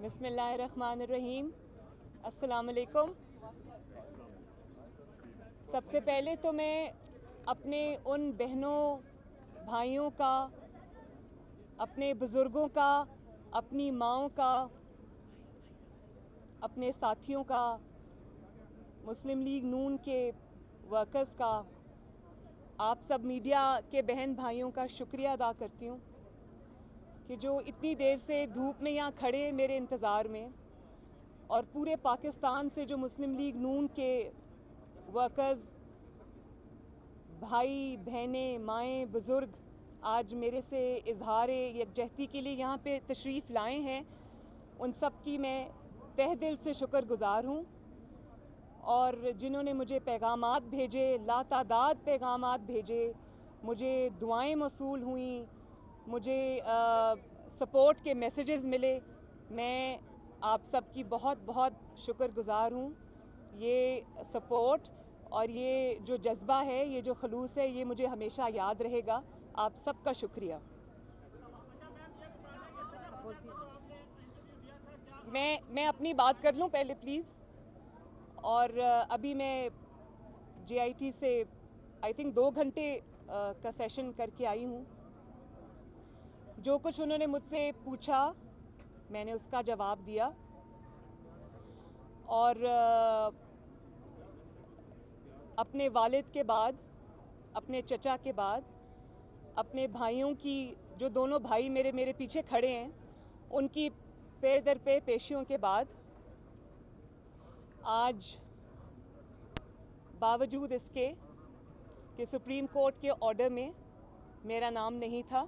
बिस्मिल्लाहिर्रहमानिर्रहीम। अस्सलाम वालेकुम। सबसे पहले तो मैं अपने उन बहनों भाइयों का, अपने बुज़ुर्गों का, अपनी माँओं का, अपने साथियों का, मुस्लिम लीग नून के वर्कर्स का, आप सब मीडिया के बहन भाइयों का शुक्रिया अदा करती हूँ कि जो इतनी देर से धूप में यहाँ खड़े मेरे इंतज़ार में, और पूरे पाकिस्तान से जो मुस्लिम लीग नून के वर्कर्स, भाई बहनें, माएँ, बुज़ुर्ग आज मेरे से इजहार यकजहती के लिए यहाँ पे तशरीफ़ लाए हैं, उन सब की मैं तहे दिल से शुक्रगुज़ार हूँ। और जिन्होंने मुझे पैगामात भेजे, लातादाद पैगामात भेजे, मुझे दुआएं मौसूल हुई, मुझे सपोर्ट के मैसेजेस मिले, मैं आप सब की बहुत बहुत शुक्रगुज़ार हूँ। ये सपोर्ट और ये जो जज्बा है, ये जो खलूस है, ये मुझे हमेशा याद रहेगा। आप सबका शुक्रिया। मैं अपनी बात कर लूँ पहले प्लीज़। और अभी मैं JIT से आई थिंक 2 घंटे का सेशन करके आई हूँ। जो कुछ उन्होंने मुझसे पूछा मैंने उसका जवाब दिया, और अपने वालिद के बाद, अपने चचा के बाद, अपने भाइयों की, जो दोनों भाई मेरे पीछे खड़े हैं, उनकी पे दर पे पेशियों के बाद आज बावजूद इसके कि सुप्रीम कोर्ट के ऑर्डर में मेरा नाम नहीं था,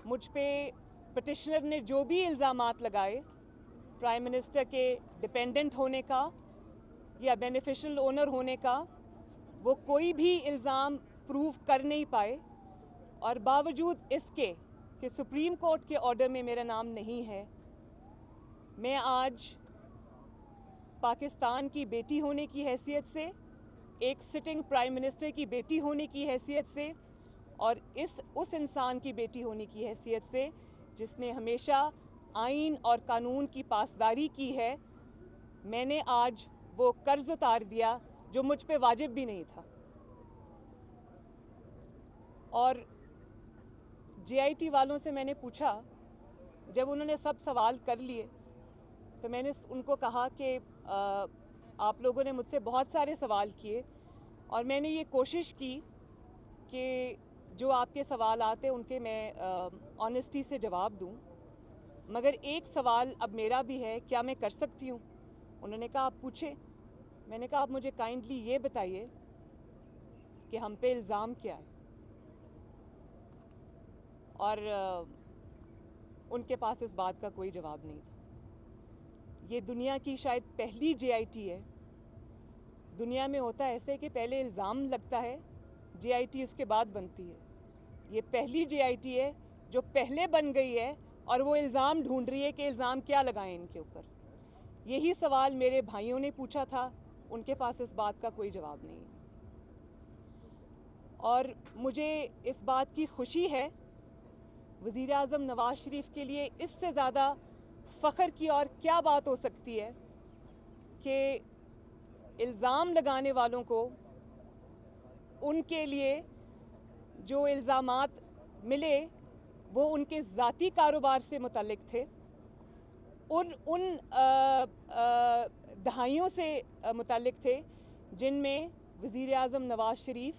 मुझ पे पिटिशनर ने जो भी इल्ज़ामात लगाए, प्राइम मिनिस्टर के डिपेंडेंट होने का या बेनिफिशियल ओनर होने का, वो कोई भी इल्ज़ाम प्रूव कर नहीं पाए। और बावजूद इसके कि सुप्रीम कोर्ट के ऑर्डर में मेरा नाम नहीं है, मैं आज पाकिस्तान की बेटी होने की हैसियत से, एक सिटिंग प्राइम मिनिस्टर की बेटी होने की हैसियत से, और उस इंसान की बेटी होने की हैसियत से जिसने हमेशा आइन और कानून की पासदारी की है, मैंने आज वो कर्ज उतार दिया जो मुझ पे वाजिब भी नहीं था। और JIT वालों से मैंने पूछा, जब उन्होंने सब सवाल कर लिए तो मैंने उनको कहा कि आप लोगों ने मुझसे बहुत सारे सवाल किए और मैंने ये कोशिश की कि जो आपके सवाल आते उनके मैं ऑनेस्टी से जवाब दूं, मगर एक सवाल अब मेरा भी है, क्या मैं कर सकती हूँ? उन्होंने कहा आप पूछे। मैंने कहा आप मुझे काइंडली ये बताइए कि हम पे इल्ज़ाम क्या है। और उनके पास इस बात का कोई जवाब नहीं था। ये दुनिया की शायद पहली JIT है। दुनिया में होता है ऐसे कि पहले इल्ज़ाम लगता है, JIT उसके बाद बनती है। ये पहली JIT है जो पहले बन गई है और वो इल्ज़ाम ढूंढ रही है कि इल्ज़ाम क्या लगाएं इनके ऊपर। यही सवाल मेरे भाइयों ने पूछा था, उनके पास इस बात का कोई जवाब नहीं है। और मुझे इस बात की खुशी है, वज़ीर आज़म नवाज़ शरीफ के लिए इससे ज़्यादा फ़ख्र की और क्या बात हो सकती है कि इल्ज़ाम लगाने वालों को, उनके लिए जो इल्ज़ामात मिले वो उनके ज़ाती कारोबार से मुतल्लिक थे, उन दहाइयों से मुतल्लिक थे जिनमें वज़ीर आज़म नवाज़ शरीफ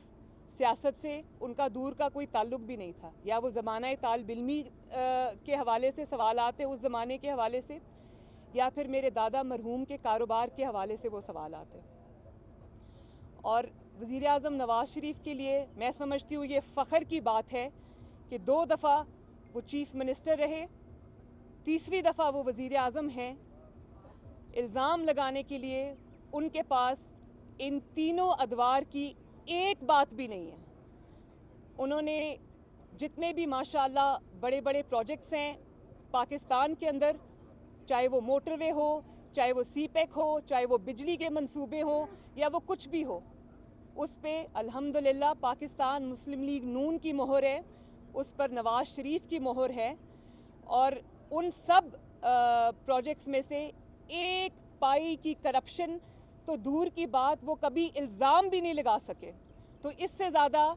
सियासत से उनका दूर का कोई ताल्लुक़ भी नहीं था, या वो ज़माना तालिब इल्मी के हवाले से सवाल आते उस ज़माने के हवाले से, या फिर मेरे दादा मरहूम के कारोबार के हवाले से वो सवाल आते। और वज़ीर आज़म नवाज़ शरीफ के लिए मैं समझती हूँ ये फ़ख्र की बात है कि 2 दफ़ा वो चीफ़ मिनिस्टर रहे, तीसरी दफ़ा वो वज़ीर आज़म हैं। इल्ज़ाम लगाने के लिए उनके पास इन तीनों अदवार की एक बात भी नहीं है। उन्होंने जितने भी माशाअल्लाह बड़े बड़े प्रोजेक्ट्स हैं पाकिस्तान के अंदर, चाहे वो मोटरवे हो, चाहे वो CPEC हो, चाहे वो बिजली के मंसूबे हों, या वो कुछ भी हो, उस पे अल्हम्दुलिल्लाह पाकिस्तान मुस्लिम लीग नून की मोहर है, उस पर नवाज़ शरीफ की मोहर है। और उन सब प्रोजेक्ट्स में से एक पाई की करप्शन तो दूर की बात, वो कभी इल्ज़ाम भी नहीं लगा सके। तो इससे ज़्यादा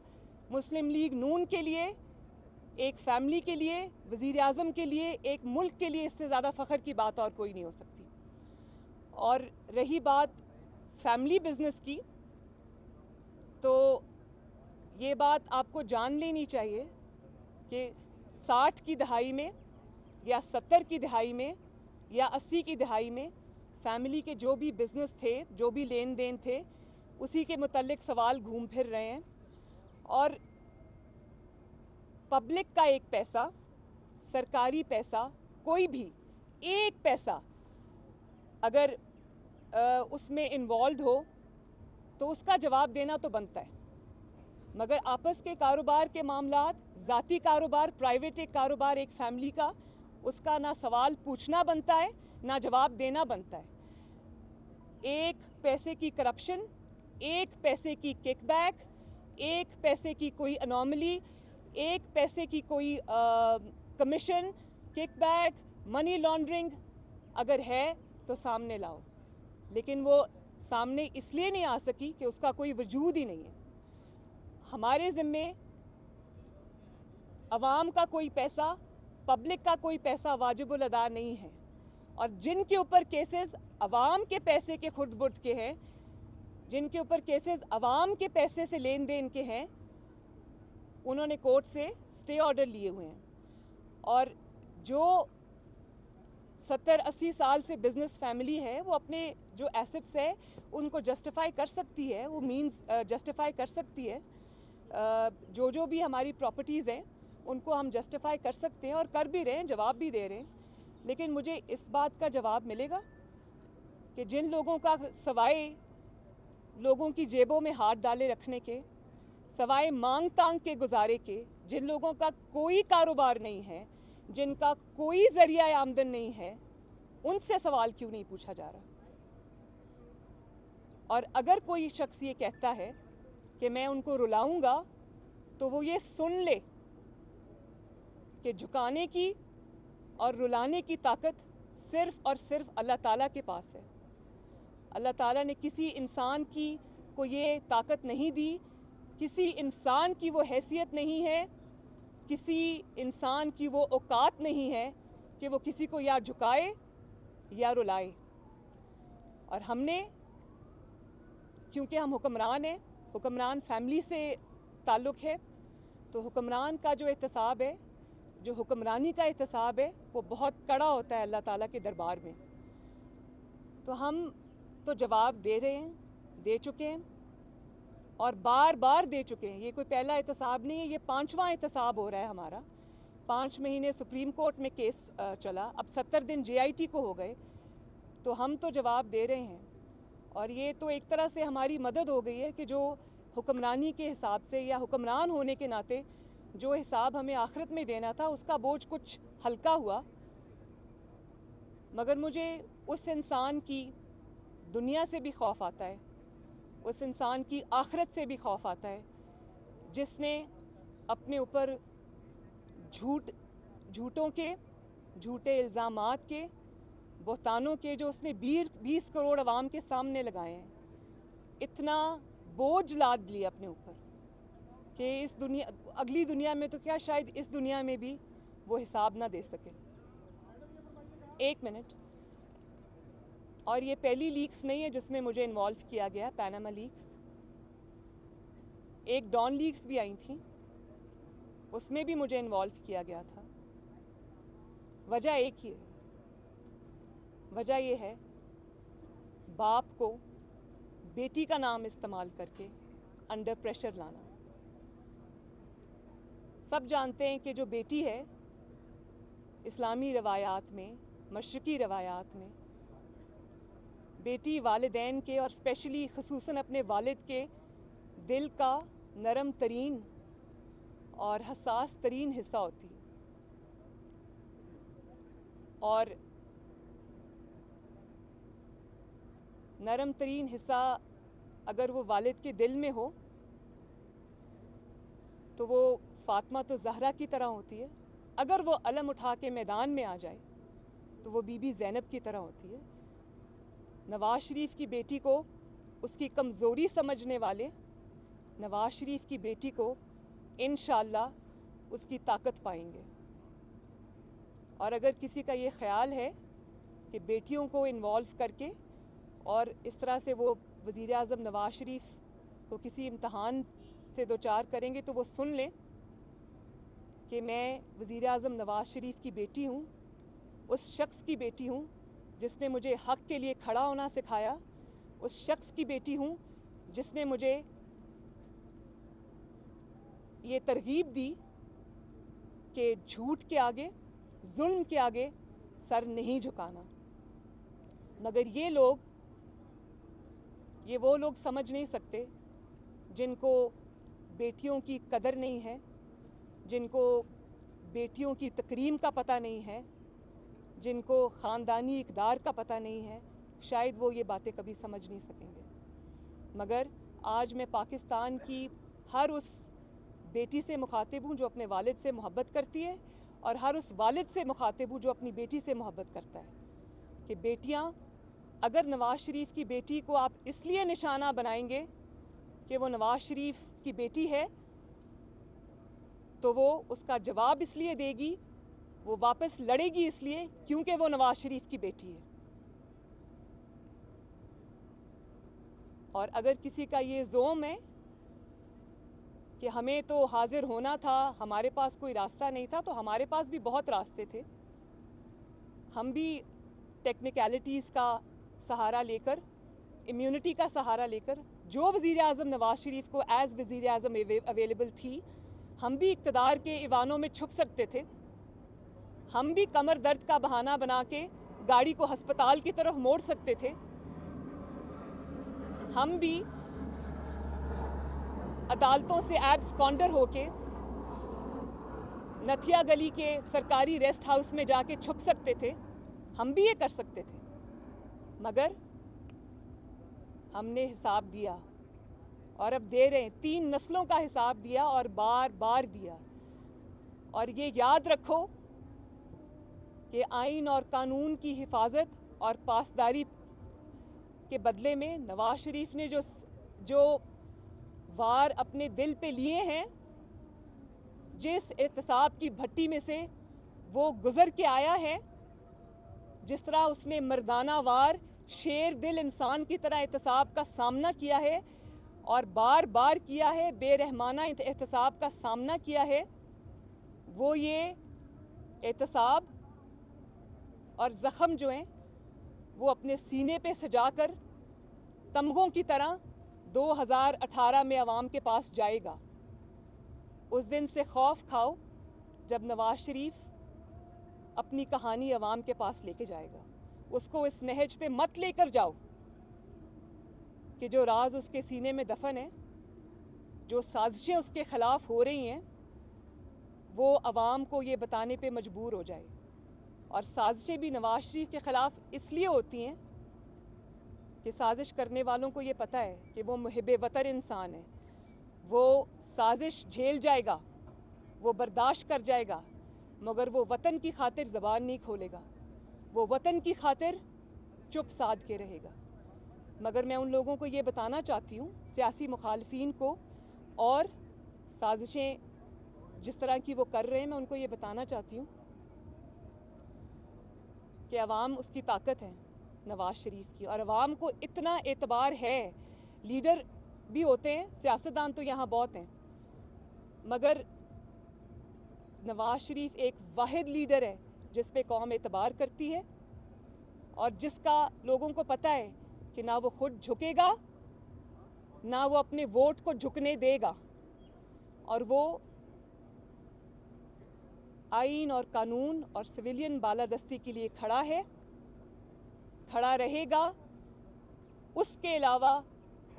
मुस्लिम लीग नून के लिए, एक फैमिली के लिए, वज़ीर आज़म के लिए, एक मुल्क के लिए इससे ज़्यादा फ़ख्र की बात और कोई नहीं हो सकती। और रही बात फैमिली बिज़नेस की, तो ये बात आपको जान लेनी चाहिए कि 60 की दहाई में या 70 की दहाई में या 80 की दहाई में फैमिली के जो भी बिज़नेस थे, जो भी लेन देन थे, उसी के मुतल्लिक सवाल घूम फिर रहे हैं। और पब्लिक का एक पैसा, सरकारी पैसा, कोई भी एक पैसा अगर उसमें इन्वॉल्व हो तो उसका जवाब देना तो बनता है। मगर आपस के कारोबार के मामलात, ज़ाती कारोबार, प्राइवेट एक कारोबार एक फैमिली का, उसका ना सवाल पूछना बनता है ना जवाब देना बनता है। एक पैसे की करप्शन, एक पैसे की किकबैक, एक पैसे की कोई अनोमली, एक पैसे की कोई कमीशन, किकबैक, मनी लॉन्ड्रिंग अगर है तो सामने लाओ। लेकिन वो सामने इसलिए नहीं आ सकी कि उसका कोई वजूद ही नहीं है। हमारे ज़िम्मे अवाम का कोई पैसा, पब्लिक का कोई पैसा वाजिबुल अदा नहीं है। और जिनके ऊपर केसेस अवाम के पैसे के खुर्द बुर्द के हैं, जिनके ऊपर केसेस अवाम के पैसे से लेन देन के हैं, उन्होंने कोर्ट से स्टे ऑर्डर लिए हुए हैं। और जो 70-80 साल से बिज़नेस फैमिली है, वो अपने जो एसेट्स है उनको जस्टिफाई कर सकती है, वो मींस जस्टिफाई कर सकती है। जो भी हमारी प्रॉपर्टीज़ हैं उनको हम जस्टिफाई कर सकते हैं और कर भी रहे हैं, जवाब भी दे रहे हैं। लेकिन मुझे इस बात का जवाब मिलेगा कि जिन लोगों का सवाए लोगों की जेबों में हाथ डाले रखने के, सवाए मांग तांग के गुजारे के, जिन लोगों का कोई कारोबार नहीं है, जिनका कोई ज़रिया आमदन नहीं है, उनसे सवाल क्यों नहीं पूछा जा रहा। और अगर कोई शख्स ये कहता है कि मैं उनको रुलाऊंगा, तो वो ये सुन ले कि झुकाने की और रुलाने की ताकत सिर्फ़ और सिर्फ अल्लाह ताला के पास है। अल्लाह ताला ने किसी इंसान की को ये ताकत नहीं दी, किसी इंसान की वो हैसियत नहीं है, किसी इंसान की वो औकात नहीं है कि वो किसी को या झुकाए या रुलाए। और हमने, क्योंकि हम हुक्मरान हैं, हुक्मरान फैमिली से ताल्लुक़ है, तो हुक्मरान का जो एहतसाब है, जो हुक्मरानी का एहतसाब है, वो बहुत कड़ा होता है अल्लाह ताला के दरबार में। तो हम तो जवाब दे रहे हैं, दे चुके हैं और बार बार दे चुके हैं। ये कोई पहला एहतसाब नहीं है, ये 5वां एहतसाब हो रहा है हमारा। 5 महीने सुप्रीम कोर्ट में केस चला, अब 70 दिन JIT को हो गए, तो हम तो जवाब दे रहे हैं। और ये तो एक तरह से हमारी मदद हो गई है कि जो हुक्मरानी के हिसाब से या हुक्मरान होने के नाते जो हिसाब हमें आखिरत में देना था, उसका बोझ कुछ हल्का हुआ। मगर मुझे उस इंसान की दुनिया से भी खौफ आता है, उस इंसान की आखिरत से भी खौफ आता है, जिसने अपने ऊपर झूठों के, झूठे इल्ज़ामात के, बहतानों के, जो उसने 20 करोड़ अवाम के सामने लगाए हैं, इतना बोझ लाद लिया अपने ऊपर कि इस दुनिया, अगली दुनिया में तो क्या, शायद इस दुनिया में भी वो हिसाब ना दे सके। 1 मिनट। और ये पहली लीक्स नहीं है जिसमें मुझे इन्वॉल्व किया गया, पैनामा लीक्स, एक डॉन लीक्स भी आई थी, उसमें भी मुझे इन्वॉल्व किया गया था। वजह एक ही है, वजह ये है बाप को बेटी का नाम इस्तेमाल करके अंडर प्रेशर लाना। सब जानते हैं कि जो बेटी है, इस्लामी रवायात में, मशरकी रवायात में, बेटी वालिदैन के और स्पेशली ख़ुसूसन अपने वालिद के दिल का नरम तरीन और हसास तरीन हिस्सा होती है। और नरम तरीन हिस्सा अगर वो वालिद के दिल में हो तो वो फ़ातिमा तो ज़हरा की तरह होती है, अगर वो अलम उठा के मैदान में आ जाए तो वो बीबी ज़ैनब की तरह होती है। नवाज शरीफ की बेटी को उसकी कमज़ोरी समझने वाले नवाज शरीफ की बेटी को इंशाअल्लाह उसकी ताकत पाएंगे। और अगर किसी का ये ख्याल है कि बेटियों को इन्वॉल्व करके और इस तरह से वो वज़ीर आज़म नवाज शरीफ को किसी इम्तहान से दो चार करेंगे तो वो सुन लें कि मैं वज़ीर आज़म नवाज शरीफ की बेटी हूँ, उस शख्स की बेटी हूँ जिसने मुझे हक़ के लिए खड़ा होना सिखाया, उस शख्स की बेटी हूँ जिसने मुझे ये तरगीब दी कि झूठ के आगे, जुल्म के आगे सर नहीं झुकाना। मगर ये वो लोग समझ नहीं सकते जिनको बेटियों की कदर नहीं है, जिनको बेटियों की तकरीम का पता नहीं है, जिनको ख़ानदानी इक़दार का पता नहीं है, शायद वो ये बातें कभी समझ नहीं सकेंगे। मगर आज मैं पाकिस्तान की हर उस बेटी से मुखातिब हूँ जो अपने वालिद से मोहब्बत करती है और हर उस वालिद से मुखातिब हूँ जो अपनी बेटी से मोहब्बत करता है कि बेटियाँ, अगर नवाज शरीफ की बेटी को आप इसलिए निशाना बनाएंगे कि वो नवाज शरीफ की बेटी है तो वो उसका जवाब इसलिए देगी, वो वापस लड़ेगी इसलिए क्योंकि वो नवाज शरीफ की बेटी है। और अगर किसी का ये ज़ोम है कि हमें तो हाजिर होना था, हमारे पास कोई रास्ता नहीं था, तो हमारे पास भी बहुत रास्ते थे। हम भी टेक्निकलिटीज़ का सहारा लेकर, इम्यूनिटी का सहारा लेकर, जो वज़ीर आज़म नवाज शरीफ को एज़ वज़ीर आज़म अवेलेबल थी, हम भी इक़्तिदार के इवानों में छुप सकते थे। हम भी कमर दर्द का बहाना बना के गाड़ी को हस्पताल की तरफ मोड़ सकते थे। हम भी अदालतों से एब्सकॉन्डर होके नथिया गली के सरकारी रेस्ट हाउस में जाके छुप सकते थे। हम भी ये कर सकते थे, मगर हमने हिसाब दिया और अब दे रहे हैं। 3 नस्लों का हिसाब दिया और बार बार दिया। और ये याद रखो कि आइन और कानून की हिफाजत और पासदारी के बदले में नवाज शरीफ ने जो वार अपने दिल पे लिए हैं, जिस एहतसाब की भट्टी में से वो गुजर के आया है, जिस तरह उसने मर्दाना वार शेर दिल इंसान की तरह एहतसाब का सामना किया है और बार बार किया है, बेरहमाना एहतसाब का सामना किया है, वो ये एहतसाब और ज़ख़म जो हैं वो अपने सीने पे सजाकर तमगों की तरह 2018 में अवाम के पास जाएगा। उस दिन से खौफ खाओ जब नवाज शरीफ अपनी कहानी अवाम के पास लेके जाएगा। उसको इस नहज पे मत लेकर जाओ कि जो राज उसके सीने में दफन है, जो साजिशें उसके ख़िलाफ़ हो रही हैं, वो अवाम को ये बताने पे मजबूर हो जाए। और साजिशें भी नवाज शरीफ के ख़िलाफ़ इसलिए होती हैं कि साजिश करने वालों को ये पता है कि वो मुहिब वतन इंसान है। वो साजिश झेल जाएगा, वो बर्दाश्त कर जाएगा, मगर वो वतन की खातिर ज़बान नहीं खोलेगा, वो वतन की खातिर चुप साध के रहेगा। मगर मैं उन लोगों को ये बताना चाहती हूँ, सियासी मुखालफीन को, और साजिशें जिस तरह की वो कर रहे हैं, मैं उनको ये बताना चाहती हूँ कि अवाम उसकी ताकत है नवाज शरीफ की। और अवाम को इतना एतबार है, लीडर भी होते हैं, सियासतदान तो यहाँ बहुत हैं, मगर नवाज शरीफ एक वाहिद लीडर है जिस पे कौम एतबार करती है और जिसका लोगों को पता है कि ना वो खुद झुकेगा, ना वो अपने वोट को झुकने देगा, और वो आइन और कानून और सिविलियन बालादस्ती के लिए खड़ा है, खड़ा रहेगा। उसके अलावा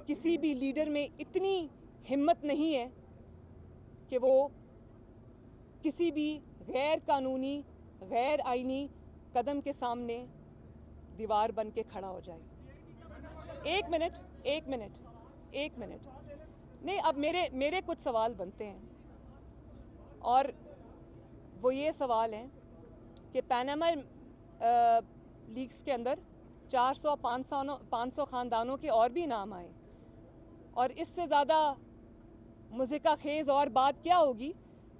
किसी भी लीडर में इतनी हिम्मत नहीं है कि वो किसी भी गैर कानूनी, गैर आइनी कदम के सामने दीवार बन के खड़ा हो जाए। एक मिनट नहीं, अब मेरे कुछ सवाल बनते हैं। और वो ये सवाल हैं कि पनामा लीक्स के अंदर 400-500 ख़ानदानों के और भी नाम आए, और इससे ज़्यादा मुज़िका खेज़ और बात क्या होगी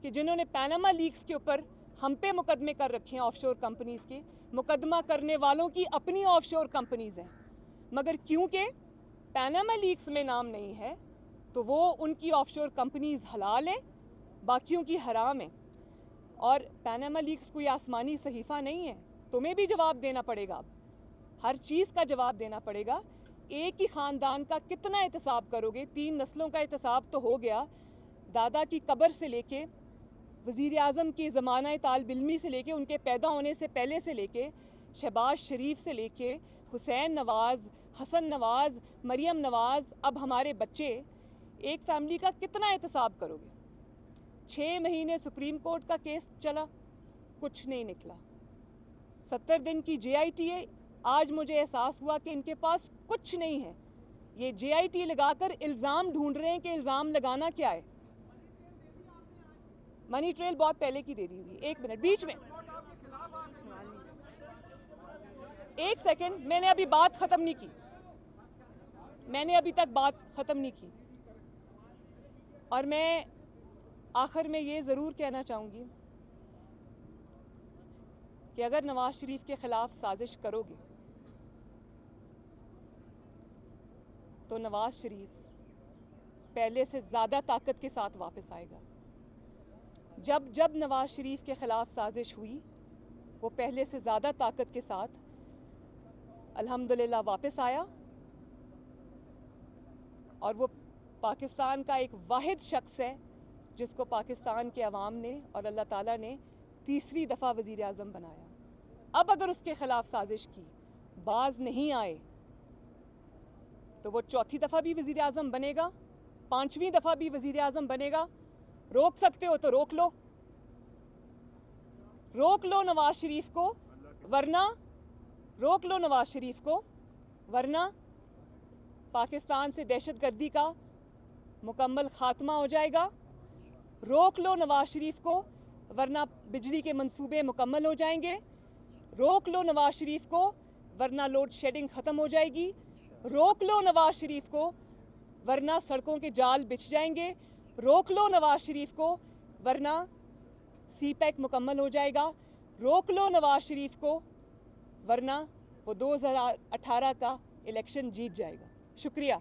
कि जिन्होंने पनामा लीक्स के ऊपर हम पे मुकदमे कर रखे हैं ऑफशोर कंपनीज़ के, मुकदमा करने वालों की अपनी ऑफशोर कंपनीज़ हैं, मगर क्योंकि पनामा लीक्स में नाम नहीं है तो वो उनकी ऑफशोर कंपनीज़ हलाल हैं, बाकियों की हराम है। और पनामा लीक्स कोई आसमानी सहीफ़ा नहीं है, तुम्हें भी जवाब देना पड़ेगा, अब हर चीज़ का जवाब देना पड़ेगा। एक ही ख़ानदान का कितना एहतसाब करोगे? 3 नस्लों का एहतसाब तो हो गया, दादा की कब्र से लेके वज़ीर आज़म की ज़माना तालिब इल्मी से लेके उनके पैदा होने से पहले से लेके शहबाज शरीफ से लेके हुसैन नवाज़, हसन नवाज़, मरियम नवाज़, अब हमारे बच्चे, एक फैमिली का कितना एहतसाब करोगे? 6 महीने सुप्रीम कोर्ट का केस चला, कुछ नहीं निकला। 70 दिन की JIT, आज मुझे एहसास हुआ कि इनके पास कुछ नहीं है। ये JIT लगाकर इल्ज़ाम ढूंढ रहे हैं कि इल्ज़ाम लगाना क्या है। मनी ट्रेल बहुत पहले की दे दी हुई। 1 मिनट बीच में, 1 सेकंड, मैंने अभी बात ख़त्म नहीं की, मैंने अभी तक बात ख़त्म नहीं की। और मैं आखिर में ये ज़रूर कहना चाहूँगी कि अगर नवाज़ शरीफ के ख़िलाफ़ साजिश करोगे तो नवाज़ शरीफ पहले से ज़्यादा ताकत के साथ वापस आएगा। जब नवाज़ शरीफ के ख़िलाफ़ साजिश हुई, वो पहले से ज़्यादा ताकत के साथ अल्हम्दुलिल्लाह वापस आया, और वो पाकिस्तान का एक वाहिद शख्स है जिसको पाकिस्तान के अवाम ने और अल्लाह ताला ने तीसरी दफ़ा वज़ीर आज़म बनाया। अब अगर उसके ख़िलाफ़ साजिश की, बाज नहीं आए, तो वो चौथी दफ़ा भी वज़ीर आज़म बनेगा, 5वीं दफ़ा भी वज़ीर आज़म बनेगा। रोक सकते हो तो रोक लो, रोक लो नवाज़ शरीफ को, वरना रोक लो नवाज़ शरीफ को, वरना पाकिस्तान से दहशतगर्दी का मुकम्मल ख़ात्मा हो जाएगा। रोक लो नवाज़ शरीफ को, वरना बिजली के मंसूबे मुकम्मल हो जाएंगे। रोक लो नवाज़ शरीफ को, वरना लोड शेडिंग ख़त्म हो जाएगी। रोक लो नवाज़ शरीफ को, वरना सड़कों के जाल बिछ जाएंगे। रोक लो नवाज़ शरीफ को, वरना CPEC मुकम्मल हो जाएगा। रोक लो नवाज़ शरीफ को, वरना वो 2018 का इलेक्शन जीत जाएगा। शुक्रिया।